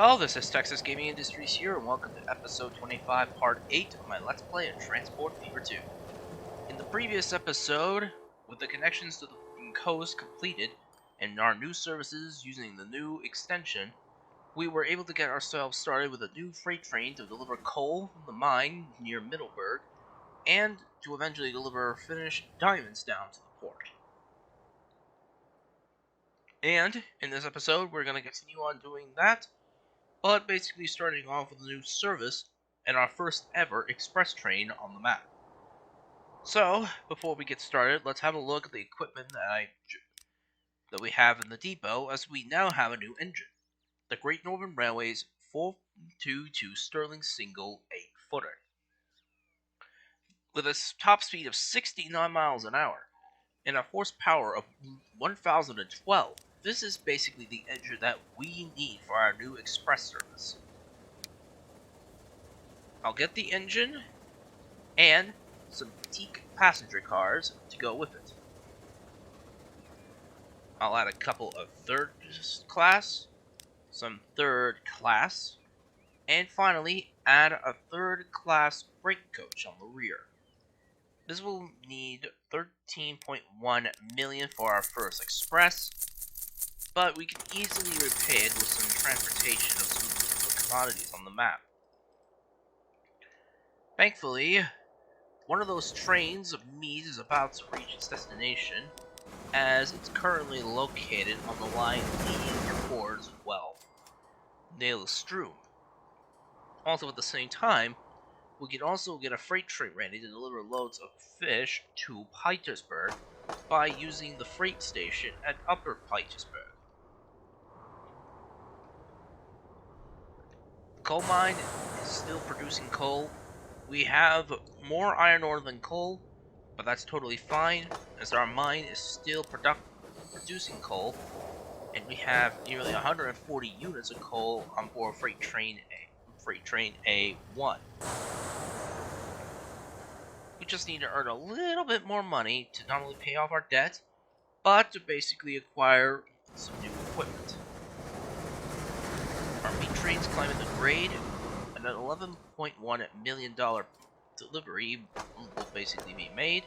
y'all, this is Texas Gaming Industries here, and welcome to episode 25, part 8 of my Let's Play of Transport Fever 2. In the previous episode, with the connections to the coast completed, and our new services using the new extension, we were able to get ourselves started with a new freight train to deliver coal from the mine near Middleburg, and to eventually deliver finished diamonds down to the port. And in this episode, we're going to continue on doing that, but basically starting off with a new service and our first ever express train on the map. So, before we get started, let's have a look at the equipment that we have in the depot, as we now have a new engine. The Great Northern Railway's 422 Stirling single 8-footer. With a top speed of 69 miles an hour and a horsepower of 1012, this is basically the engine that we need for our new express service. I'll get the engine and some teak passenger cars to go with it. I'll add a couple of third class, some third class, and finally add a third class freight coach on the rear. This will need 13.1 million for our first express, but we can easily repay it with some transportation of some commodities on the map. Thankfully, one of those trains of meat is about to reach its destination, as it's currently located on the line leading towards, well, Nailstrom. Also at the same time, we can also get a freight train ready to deliver loads of fish to Petersburg by using the freight station at Upper Petersburg. The coal mine is still producing coal. We have more iron ore than coal, but that's totally fine, as our mine is still producing coal, and we have nearly 140 units of coal on board Freight Train A1. We just need to earn a little bit more money to not only pay off our debt, but to basically acquire some new equipment. Our meat train's climbing the grade, and an $11.1 million delivery will basically be made.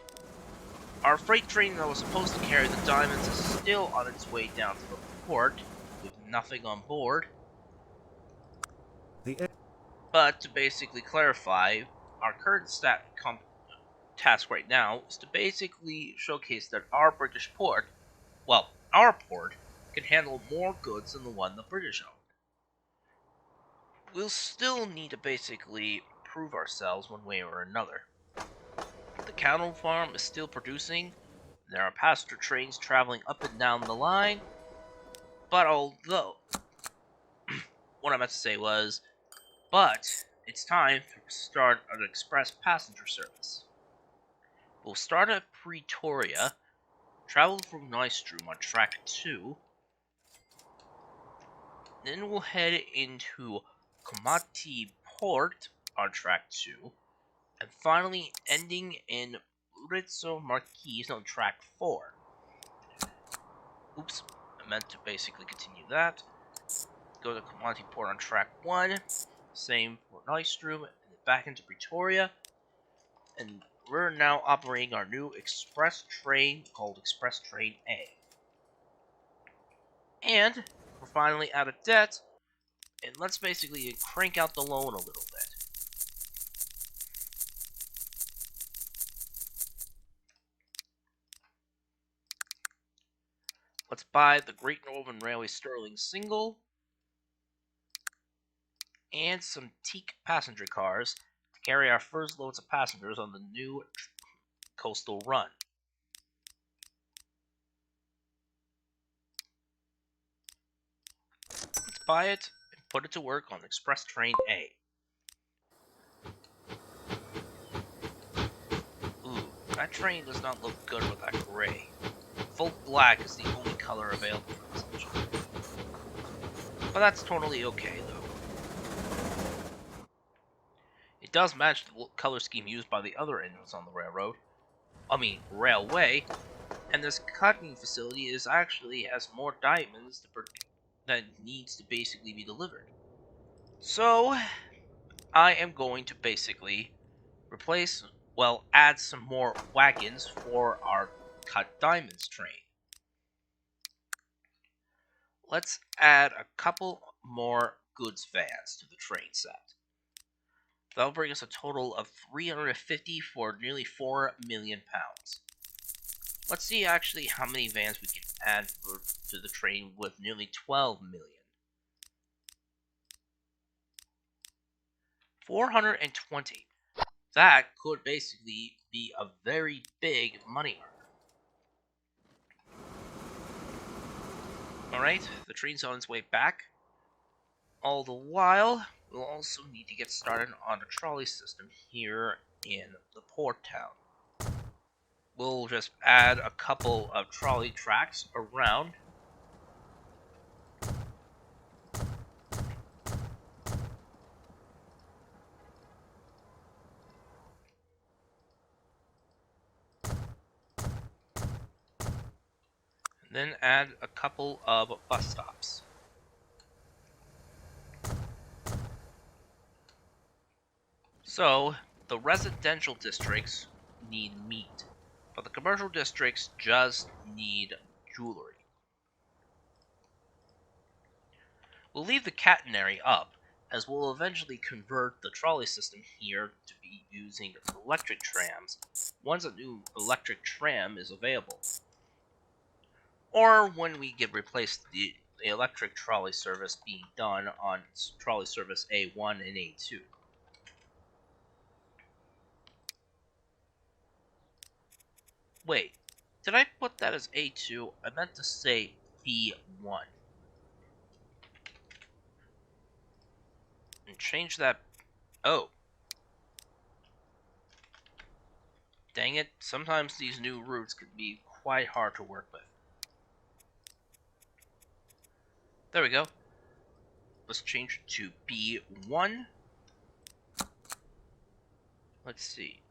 Our freight train that was supposed to carry the diamonds is still on its way down to the port, with nothing on board. But to basically clarify, our current task right now is to basically showcase that our British port, well, our port, can handle more goods than the one the British own. We'll still need to basically prove ourselves one way or another. The cattle farm is still producing, there are passenger trains traveling up and down the line, but what I meant to say was, but it's time to start an express passenger service. We'll start at Pretoria, travel through Nystrom on track 2, then we'll head into Komati Port on track 2, and finally ending in Rizzo Marquise on track 4. Oops, I meant to basically continue that. Go to Komati Port on track 1, same for Nystrom, and then back into Pretoria, and we're now operating our new express train called Express Train A. And we're finally out of debt, and let's basically crank out the loan a little bit. Let's buy the Great Northern Railway Stirling single and some teak passenger cars to carry our first loads of passengers on the new coastal run. Let's buy it and put it to work on Express Train A. Ooh, that train does not look good with that gray. Full black is the only color available for this engine. But that's totally okay, though. It does match the color scheme used by the other engines on the railway, and this cutting facility actually has more diamonds that needs to basically be delivered. So, I am going to basically add some more wagons for our cut diamonds train. Let's add a couple more goods vans to the train set. That'll bring us a total of 350 for nearly 4 million pounds. Let's see actually how many vans we can add to the train with nearly 12 million. 420. That could basically be a very big money earner. Alright, the train's on its way back. All the while, we'll also need to get started on a trolley system here in the port town. We'll just add a couple of trolley tracks around. And then add a couple of bus stops. So, the residential districts need meat, but the commercial districts just need jewelry. We'll leave the catenary up, as we'll eventually convert the trolley system here to be using electric trams once a new electric tram is available. Or when we get replaced the electric trolley service being done on trolley service A1 and A2. Wait, did I put that as A2? I meant to say B1. And change that. Oh. Dang it, sometimes these new routes can be quite hard to work with. There we go. Let's change it to B1. Let's see.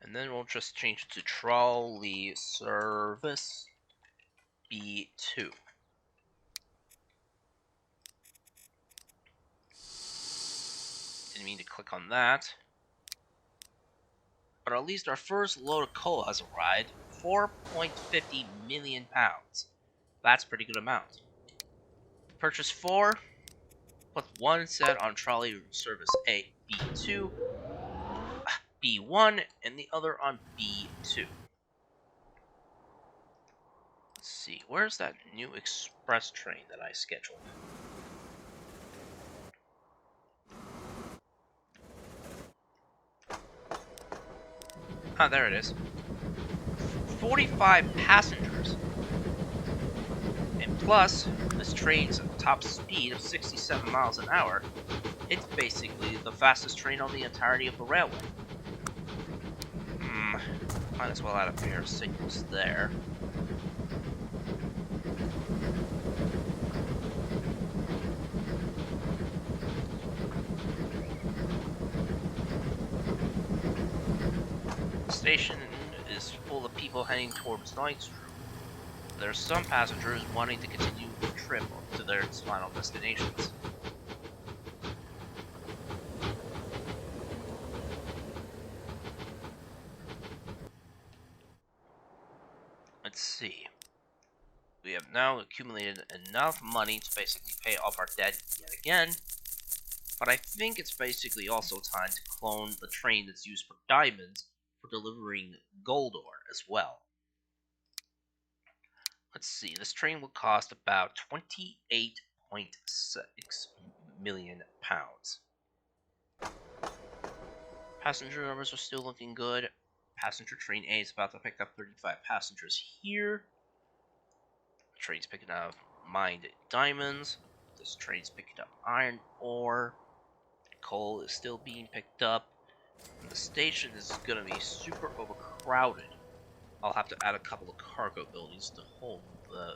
And then we'll just change it to trolley service B2. Didn't mean to click on that. But at least our first load of coal has arrived. 4.50 million pounds. That's a pretty good amount. Purchase 4. Put one set on trolley service A, B2, B1, and the other on B2. Let's see, where's that new express train that I scheduled? Ah, there it is. 45 passengers. And plus, this train's top speed of 67 miles an hour. It's basically the fastest train on the entirety of the railway. Might as well add a pair of signals there. The station is full of people heading towards Knightsbridge. There's some passengers wanting to continue the trip to their final destinations. Let's see. We have now accumulated enough money to basically pay off our debt yet again, but I think it's basically also time to clone the train that's used for diamonds for delivering gold ore as well. Let's see, this train will cost about 28.6 million pounds. Passenger numbers are still looking good. Passenger train A is about to pick up 35 passengers here. The train's picking up mined diamonds. This train's picking up iron ore. Coal is still being picked up. And the station is going to be super overcrowded. I'll have to add a couple of cargo buildings to hold the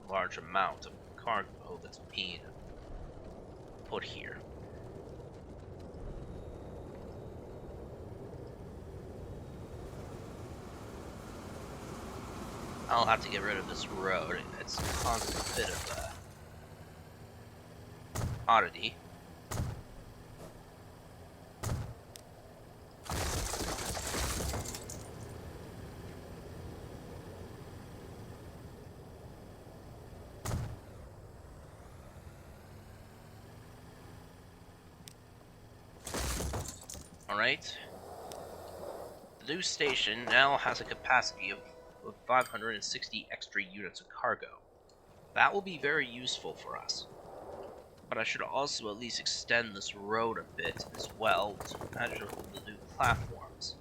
large amount of cargo that's being put here. I'll have to get rid of this road. It's causing a bit of oddity. Alright. The new station now has a capacity of 560 extra units of cargo. That will be very useful for us. But I should also at least extend this road a bit as well to measure the new platforms.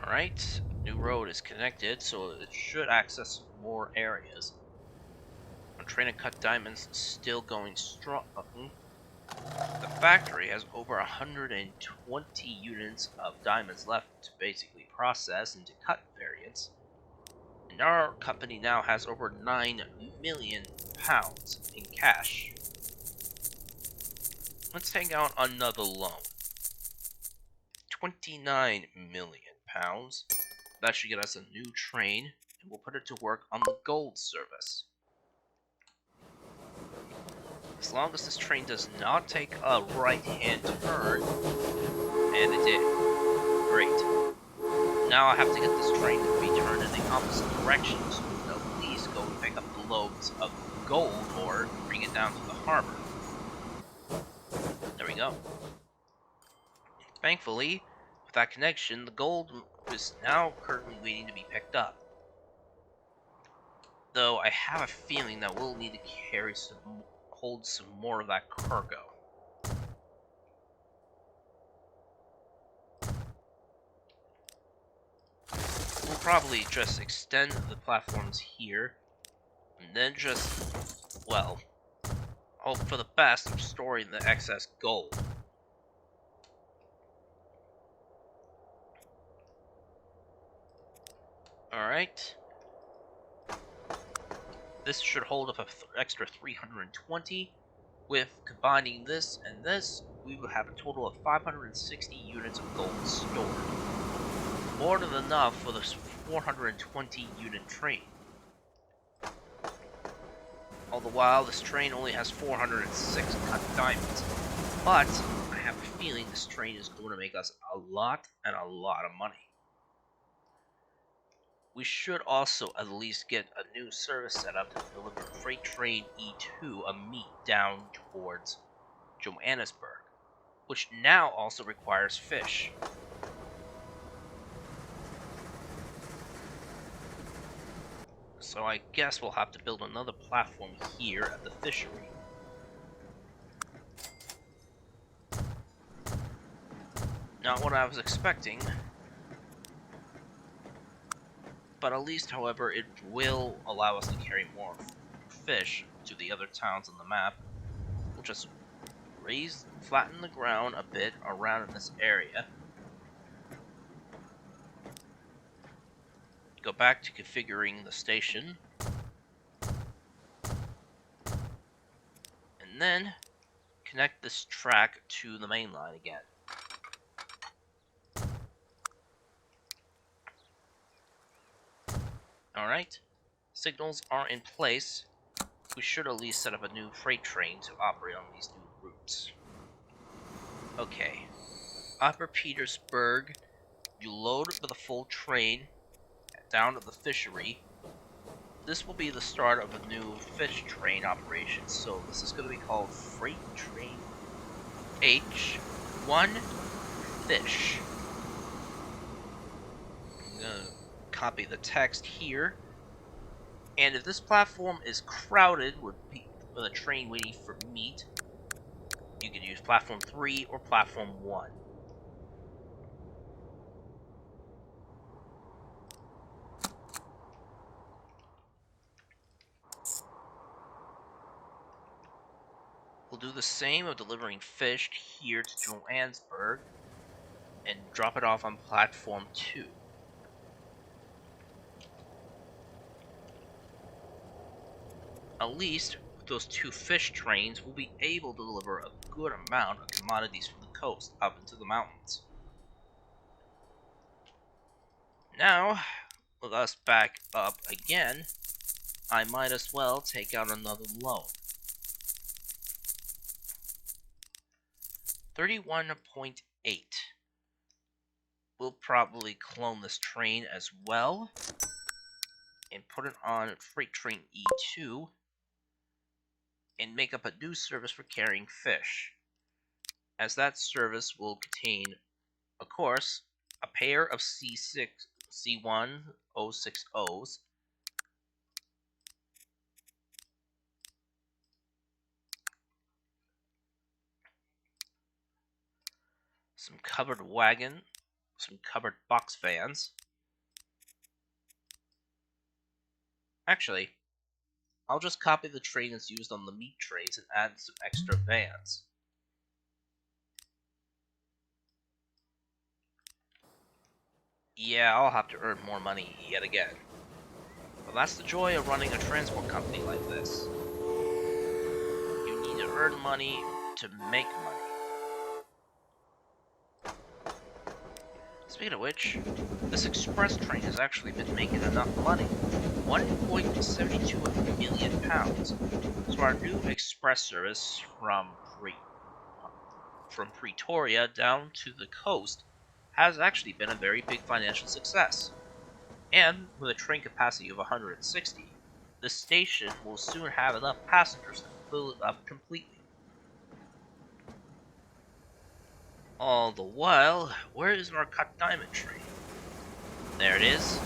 Alright, new road is connected, so it should access more areas. Our train of cut diamonds is still going strong. The factory has over 120 units of diamonds left to basically process into cut variants. And our company now has over 9 million pounds in cash. Let's take out another loan. 29 million pounds. That should get us a new train, and we'll put it to work on the gold service. As long as this train does not take a right-hand turn, and it did. Great. Now I have to get this train to be turned in the opposite direction, so we can at least go and pick up the loads of gold or bring it down to the harbor. There we go. Thankfully, with that connection, the gold is now currently waiting to be picked up. Though I have a feeling that we'll need to hold some more of that cargo. We'll probably just extend the platforms here, and then just, well, hope for the best of storing the excess gold. Alright. This should hold up an extra 320. With combining this and this, we will have a total of 560 units of gold stored. More than enough for this 420 unit train. All the while, this train only has 406 cut diamonds. But I have a feeling this train is going to make us a lot and a lot of money. We should also at least get a new service set up to deliver Freight Train E2 of meat down towards Johannesburg, which now also requires fish. So I guess we'll have to build another platform here at the fishery. Not what I was expecting. But at least, however, it will allow us to carry more fish to the other towns on the map. We'll just flatten the ground a bit around in this area. Go back to configuring the station. And then connect this track to the main line again. Alright, signals are in place. We should at least set up a new freight train to operate on these new routes. Okay, Upper Petersburg, you load with a full train down to the fishery. This will be the start of a new fish train operation, so this is going to be called Freight Train H1 Fish. I'm going to copy the text here, and if this platform is crowded with a train waiting for meat, you can use platform 3 or platform 1. We'll do the same of delivering fish here to Johannesburg and drop it off on platform 2. At least, those two fish trains will be able to deliver a good amount of commodities from the coast up into the mountains. Now, with us back up again, I might as well take out another loan. 31.8. We'll probably clone this train as well and put it on Freight Train E2 and make up a new service for carrying fish, as that service will contain, of course, a pair of C1060s, some covered wagon, some covered box vans. Actually, I'll just copy the train that's used on the meat trains and add some extra vans. Yeah, I'll have to earn more money yet again. But that's the joy of running a transport company like this. You need to earn money to make money. Speaking of which, this express train has actually been making enough money. £1.72 million. So our new express service from Pretoria down to the coast has actually been a very big financial success. And with a train capacity of 160, the station will soon have enough passengers to fill it up completely. All the while, where is our cut diamond train? There it is.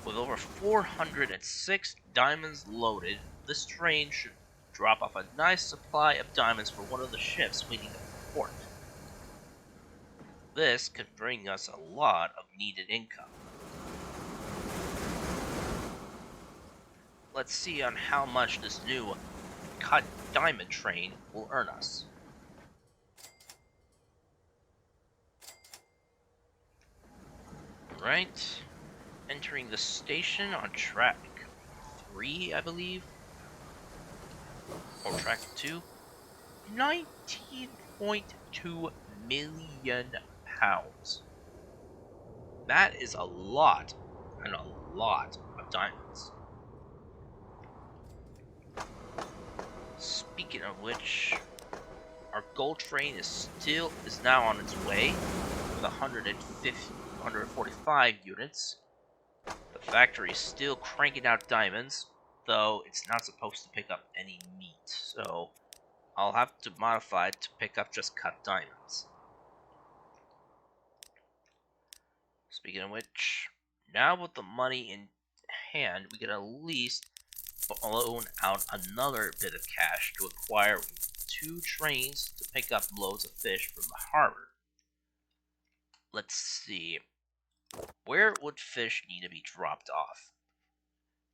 With over 406 diamonds loaded, this train should drop off a nice supply of diamonds for one of the ships waiting at the port. This could bring us a lot of needed income. Let's see on how much this new cut diamond train will earn us. Right, entering the station on track 3, I believe, or track 2. 19.2 million pounds. That is a lot, and a lot of diamonds. Speaking of which, our gold train is now on its way with 145 units. The factory is still cranking out diamonds, though it's not supposed to pick up any meat, so I'll have to modify it to pick up just cut diamonds. Speaking of which, now with the money in hand, we can at least loan out another bit of cash to acquire 2 trains to pick up loads of fish from the harbor. Let's see. Where would fish need to be dropped off?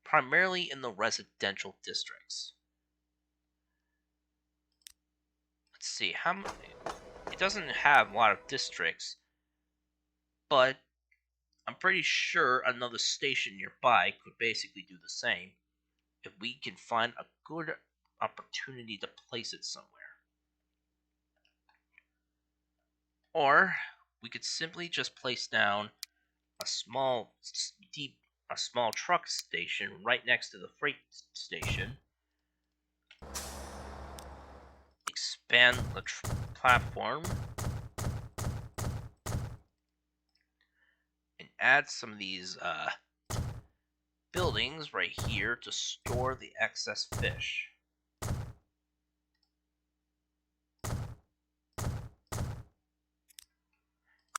Primarily in the residential districts. Let's see, how many? It doesn't have a lot of districts, but I'm pretty sure another station nearby could basically do the same if we can find a good opportunity to place it somewhere. Or we could simply just place down a small truck station right next to the freight station, expand the platform, and add some of these buildings right here to store the excess fish.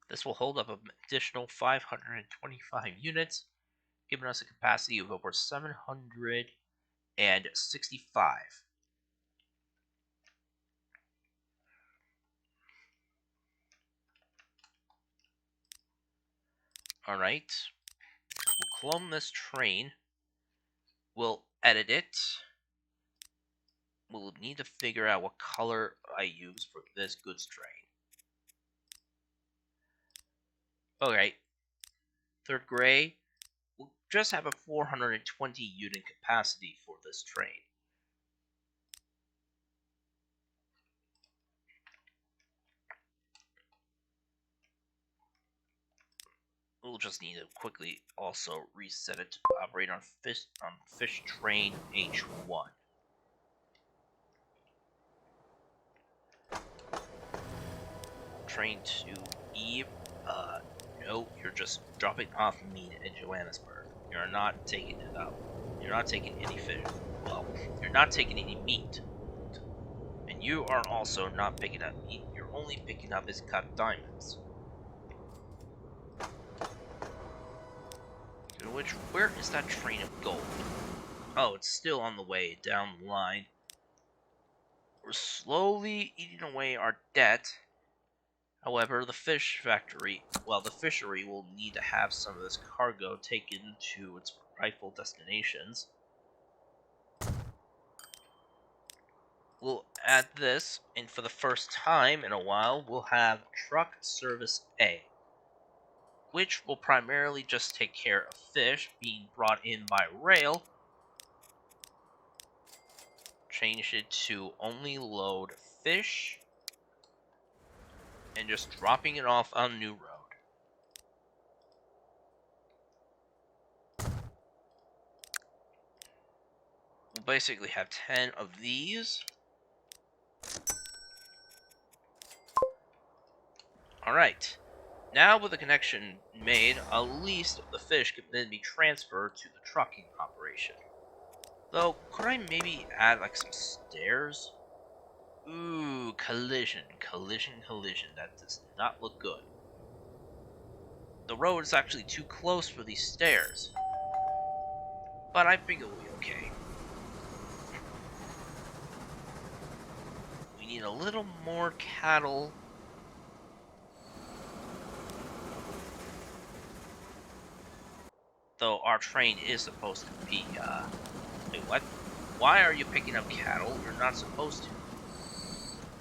This will hold up an additional 525 units, giving us a capacity of over 765. Alright, we'll clone this train, we'll edit it, we'll need to figure out what color I use for this goods train. Alright, third gray, we'll just have a 420 unit capacity for this train. We'll just need to quickly also reset it to operate on fish train H1. Train to E. No, you're just dropping off meat in Johannesburg. You're not taking it out. You're not taking any fish. Well, you're not taking any meat. And you are also not picking up meat. You're only picking up his cut diamonds. Where is that train of gold? Oh, it's still on the way down the line. We're slowly eating away our debt. However, the fishery will need to have some of this cargo taken to its rightful destinations. We'll add this, and for the first time in a while, we'll have Truck Service A, which will primarily just take care of fish being brought in by rail. Change it to only load fish and just dropping it off on New Road. We'll basically have 10 of these. Alright. Now with the connection made, at least the fish can then be transferred to the trucking operation. Though, could I maybe add like some stairs? Ooh, collision. That does not look good. The road is actually too close for these stairs. But I think it'll be okay. We need a little more cattle. Though our train is supposed to be, wait, what? Why are you picking up cattle? You're not supposed to.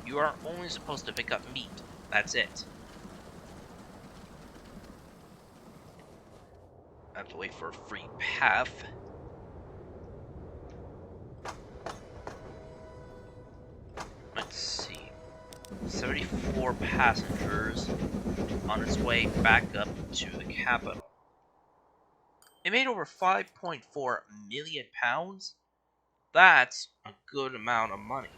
You are only supposed to pick up meat. That's it. I have to wait for a free path. Let's see. 74 passengers on its way back up to the capital. It made over 5.4 million pounds. That's a good amount of money.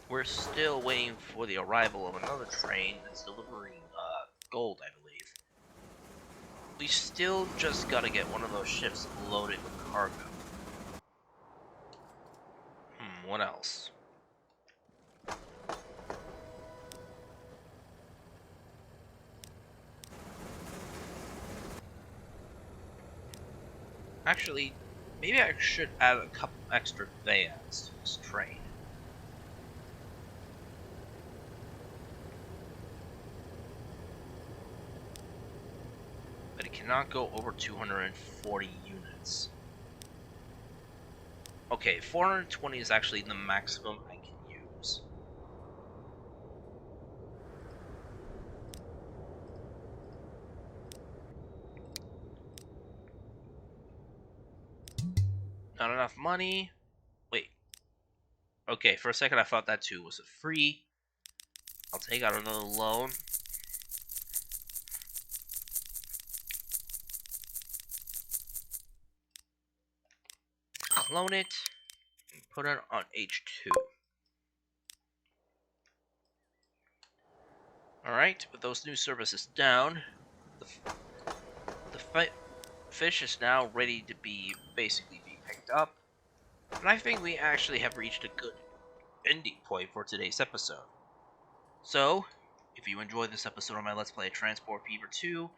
We're still waiting for the arrival of another train that's delivering gold, I believe. We still just gotta get one of those ships loaded with cargo. What else? Actually, maybe I should add a couple extra vans to this train. But it cannot go over 240 units. Okay, 420 is actually the maximum I can use. Not enough money. Wait. Okay, for a second I thought that too was a free. I'll take out another loan. Clone it and put it on H2. Alright, with those new services down, the fish is now ready to be basically picked up. And I think we actually have reached a good ending point for today's episode. So, if you enjoyed this episode of my Let's Play Transport Fever 2,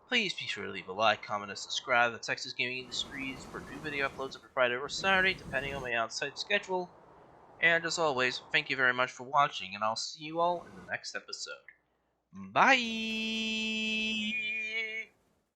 please be sure to leave a like, comment, and subscribe. The Texas Gaming Industries for new video uploads every Friday or Saturday, depending on my outside schedule. And as always, thank you very much for watching, and I'll see you all in the next episode. Bye!